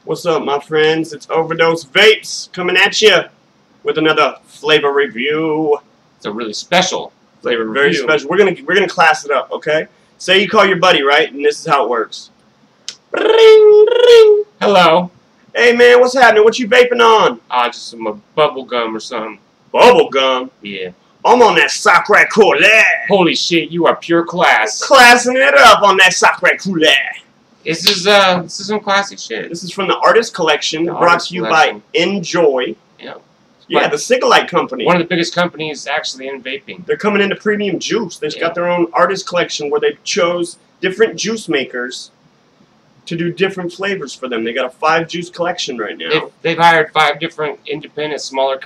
What's up, my friends? It's OverDoseVapes coming at you with another flavor review. It's a really special flavor Very review. special. We're gonna class it up, okay? Say you call your buddy, right? And this is how it works. Ring, ring. Hello. Hey man, what's happening? What you vaping on? Just some bubble gum or something. Bubble gum. Yeah. I'm on that Sacre Coeur. Holy shit, you are pure class. Classing it up on that Sacre Coeur. This is some classic shit. This is from the Artist Collection, brought Artist to you Collection. by Njoy. Yeah. Yeah, the Cigalite company. One of the biggest companies actually in vaping. They're coming into premium juice. They've got their own artist collection where they chose different juice makers to do different flavors for them. They got a 5-juice collection right now. They've hired 5 different independent, smaller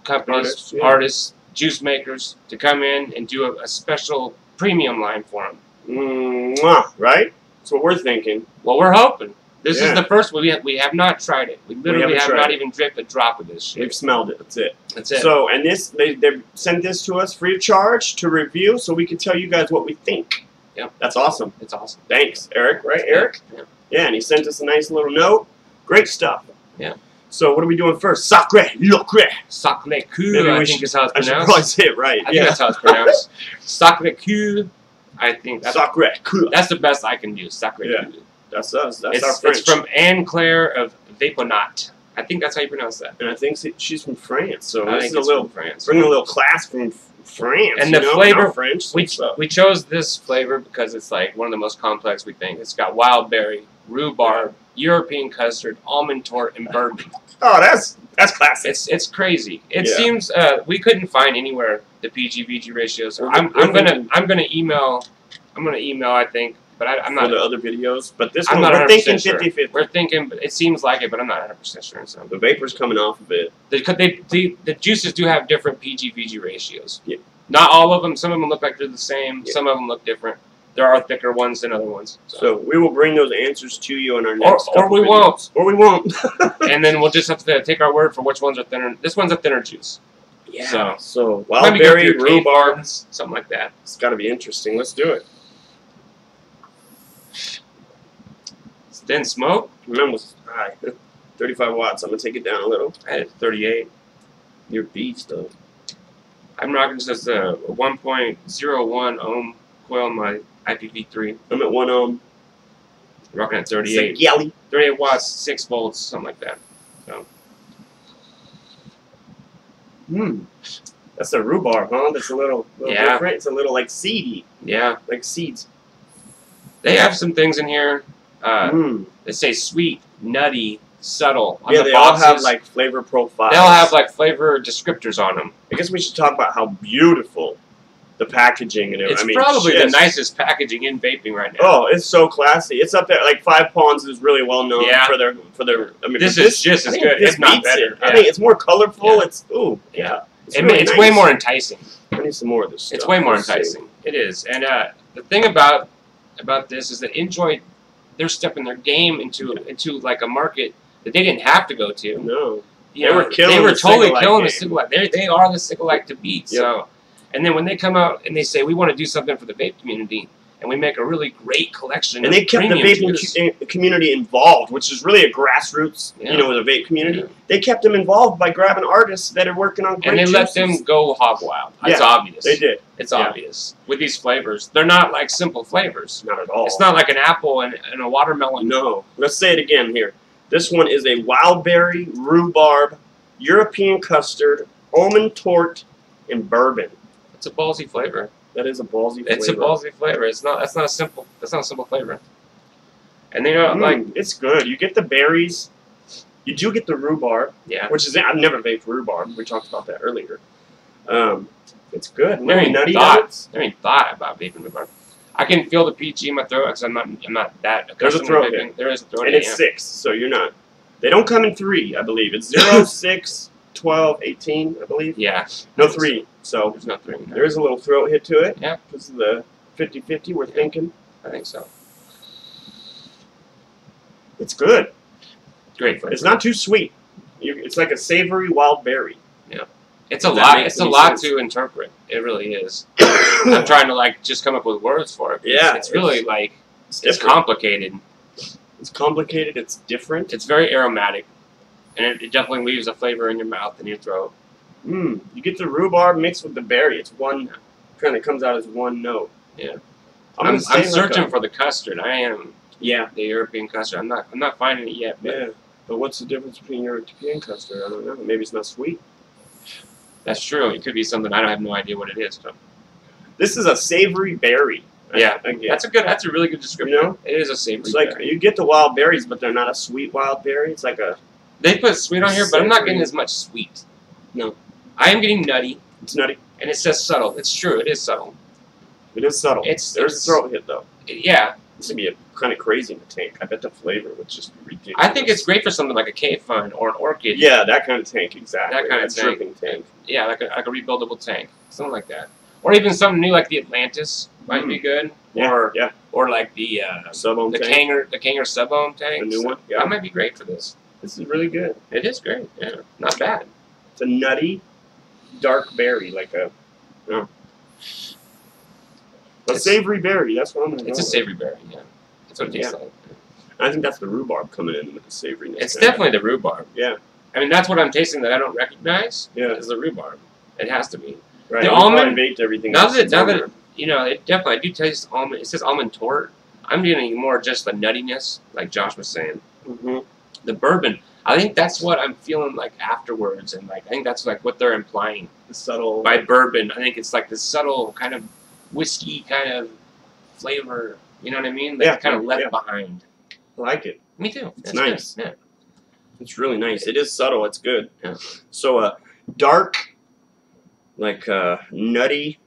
companies, artists, juice makers to come in and do a special premium line for them. Right? That's what we're thinking. Well, we're hoping. This is the first one. We have not tried it. We literally have not even dripped a drop of this shit. We've smelled it. That's it. That's it. So, and this, they sent this to us free of charge to review so we can tell you guys what we think. Yep. That's awesome. It's awesome. Thanks, Eric. Right, Eric? Yeah. Yeah, and he sent us a nice little note. Great stuff. Yeah. So, what are we doing first? Sacre Coeur. Sacre Coeur, I think is how it's I should pronounced. probably say it right. I think that's how it's pronounced. Sacre Coeur. I think that's Sacre Coeur. That's the best I can do. Sacre Coeur. That's us. That's our French. It's from Anne Claire of Vaponaut. I think that's how you pronounce that. And I think she's from France. So I this think is a it's little from France. bringing a little class from France. And the flavor, French. we chose this flavor because it's like one of the most complex we think. It's got wild berry, rhubarb, European custard, almond tort, and bourbon. Oh, that's classic. It's crazy. It seems we couldn't find anywhere the PG-VG ratio. So I'm gonna email I think, but I'm not for the other videos. But this I'm one not we're thinking 50-50. 50-50. We're thinking, but it seems like it, but I'm not 100% sure. So The vapor's coming off of it. the juices do have different PG-VG ratios. Yeah. Not all of them. Some of them look like they're the same. Yeah. Some of them look different. There are thicker ones than other ones. So we will bring those answers to you in our next or we videos. won't. Or we won't. And then we'll just have to take our word for which ones are thinner. This one's a thinner juice. Yeah. So wild berry, rhubarb, something like that. It's got to be interesting. Let's do it. It's thin smoke. Remember, it's high. 35 watts. I'm gonna take it down a little. I had 38. You're beast though. I'm rocking just a 1.01 ohm coil on my IPv3. I'm at 1 ohm. Rocking at 38. Yelly. 38 watts, 6 volts, something like that. So. That's a rhubarb, huh? That's a little different. It's a little like seedy. Yeah. Like seeds. They have some things in here. They say sweet, nutty, subtle. On yeah, the they boxes. all have like flavor profiles. They'll have like flavor descriptors on them. I guess we should talk about how beautiful the packaging and everything. It's probably the nicest packaging in vaping right now. Oh, it's so classy. It's up there. Like Five Ponds is really well known for their. I mean, this is just as good, if not better. I think it's more colorful. Yeah. It's It's, really it's nice. way more enticing. I need some more of this stuff. It's way more enticing. It is. And the thing about this is that Njoy, they're stepping their game into like a market that they didn't have to go to. No. They were totally killing the Cigalite. They are the Cigalite to beat. Yep. So, and then when they come out and they say we want to do something for the vape community, and we make a really great collection, and they kept the vaping community involved, which is really a grassroots, the vape community. Yeah. They kept them involved by grabbing artists that are working on great juices. Let them go hog wild. It's obvious. They did. It's obvious. With these flavors, they're not like simple flavors. Not at all. It's not like an apple and a watermelon. No. Let's say it again here. This one is a wild berry, rhubarb, European custard, almond tort, and bourbon. It's a ballsy flavor. That is a ballsy flavor. It's a ballsy flavor. That's not a simple flavor. And they know like it's good. You get the berries. You do get the rhubarb. Yeah. Which is I've never vaped rhubarb. We talked about that earlier. It's good. Never even thought about vaping rhubarb. I can feel the PG in my throat because I'm not that accustomed to vaping. There is a throat hit. And it's 6, so you're not. They don't come in 3, I believe. It's 0, 6, 12, 18, I believe. Yeah. No 3. So there's no 3. No. There is a little throat hit to it. Yeah. Because of the 50-50 we're thinking. I think so. It's good. Great flavor. It's not too sweet. It's like a savory wild berry. Yeah. It's a lot. It's a lot to interpret. It really is. I'm trying to just come up with words for it. Yeah. It's really it's complicated. It's complicated. It's different. It's very aromatic, and it definitely leaves a flavor in your mouth and your throat. You get the rhubarb mixed with the berry. It's one kind of comes out as one note. Yeah. I'm searching for the custard. I am. Yeah. The European custard. I'm not finding it yet. But yeah. But what's the difference between European custard? I don't know. Maybe it's not sweet. That's true. It could be something I have no idea what it is. So. This is a savory berry. Yeah. That's a really good description. You know? It is a savory. It's like berry. You get the wild berries, but they're not a sweet wild berry. It's like a. They put sweet on here, but I'm not getting as much sweet. No. I am getting nutty. It's nutty. And it says subtle. It's true. It is subtle. It is subtle. There's a throat hit though. Yeah. This would be kind of crazy in the tank. I bet the flavor would just be ridiculous. I think it's great for something like a K-Fun or an Orchid. Yeah, that kind of tank, exactly. That kind of tank. Dripping tank. Yeah, like a rebuildable tank, something like that. Or even something new like the Atlantis might be good. Yeah, or like the sub-ohm tank. The Kanger sub-ohm tank. The new one. Yeah. That might be great for this. This is really good. It is great. Yeah, not bad. It's a nutty, dark berry, like a. A savory berry. That's what I'm gonna. It's a savory berry. Yeah, that's what it tastes like. I think that's the rhubarb coming in with the savoriness. It's definitely the rhubarb. Yeah. I mean, that's what I'm tasting that I don't recognize. Yeah. Is the rhubarb. It has to be. Right. The almond. Baked everything. Now that you know, it definitely. I do taste almond. It says almond tort. I'm getting more just the nuttiness, like Josh was saying. The bourbon. I think that's what I'm feeling like afterwards, and like I think that's like what they're implying. The subtle. By bourbon, I think it's like this subtle kind of whiskey kind of flavor. You know what I mean? Like kind of left behind. I like it. Me too. It's nice. Good. Yeah. It's really nice. It is subtle. It's good. Yeah. So dark, like nutty,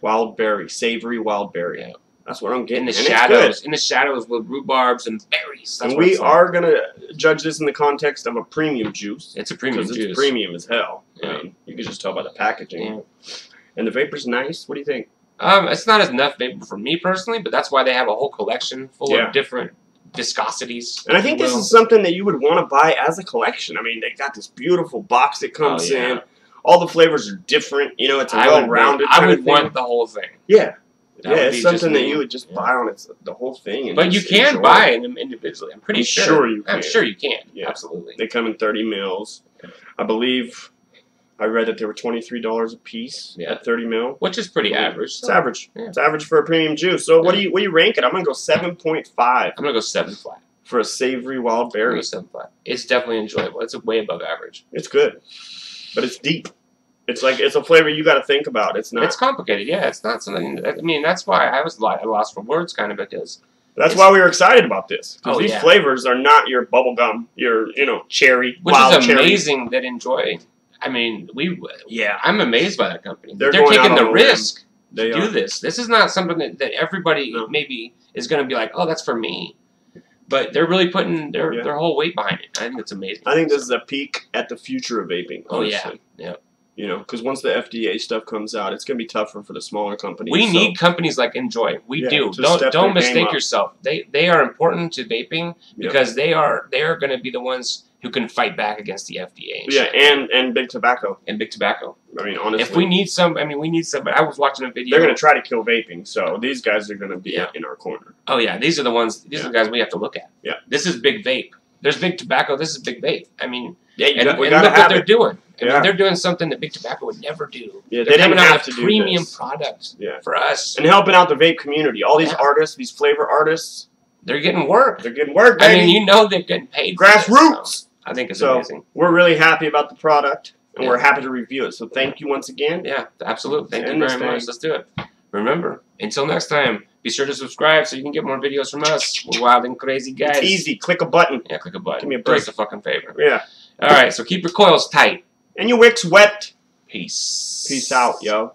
wild berry, savory wild berry. Yeah. That's what I'm getting. In the shadows. In the shadows with rhubarbs and berries. That's and we are gonna judge this in the context of a premium juice. It's a premium juice. It's premium as hell. Yeah. I mean, you can just tell by the packaging. Yeah. And the vapor's nice. What do you think? It's not enough vapor for me personally, but that's why they have a whole collection full of different viscosities. And I think this is something that you would want to buy as a collection. I mean, they got this beautiful box that comes in. All the flavors are different. You know, it's a well-rounded I would want the whole thing. Yeah. It's something that you would just buy on the whole thing. And but you can buy them individually. I'm pretty sure. I'm sure you can. Yeah. Absolutely. They come in 30 mils. I believe I read that they were $23 a piece at 30 mil. Which is pretty average. It's average. Yeah. It's average for a premium juice. So what do you rank it? I'm going to go 7.5. I'm going to go 7 flat. For a savory wild berry. I'm going to go 7 flat. It's definitely enjoyable. It's way above average. It's good. But it's deep. It's like it's a flavor you got to think about. It's not. It's complicated. Yeah, it's not something. I mean, that's why I was at a loss for words, kind of, because. That's why we were excited about this. Because these flavors are not your bubblegum, your cherry, which is amazing that Njoy. I mean, I'm amazed by that company. They're taking the risk to do this. This is not something that everybody maybe is going to be like, oh, that's for me. But they're really putting their whole weight behind it. I think it's amazing. I think this is a peek at the future of vaping. Honestly. Oh yeah. You know, because once the FDA stuff comes out, it's going to be tougher for the smaller companies. We need companies like Njoy. We do. Don't mistake yourself. They are important to vaping because they are going to be the ones who can fight back against the FDA. And big tobacco. And big tobacco. I mean, honestly, if we need some, we need some. But I was watching a video. They're going to try to kill vaping, so these guys are going to be in our corner. Oh yeah, these are the ones. These are the guys we have to look at. Yeah. This is big vape. There's big tobacco. This is big vape. I mean, and look what they're doing. I mean, they're doing something that big tobacco would never do. Yeah, they're coming out with a premium product for us. And helping out the vape community. All these artists, these flavor artists. They're getting work. They're getting work, baby. I mean, they're getting paid. Grassroots. So I think it's amazing. We're really happy about the product, and we're happy to review it. So thank you once again. Yeah, absolutely. Thank you very much. Let's do it. Remember, until next time, be sure to subscribe so you can get more videos from us. We're wild and crazy guys. It's easy. Click a button. Yeah, click a button. Give me a break. Do us a fucking favor. Yeah. All right, so keep your coils tight. And your wicks wet. Peace. Peace out, yo.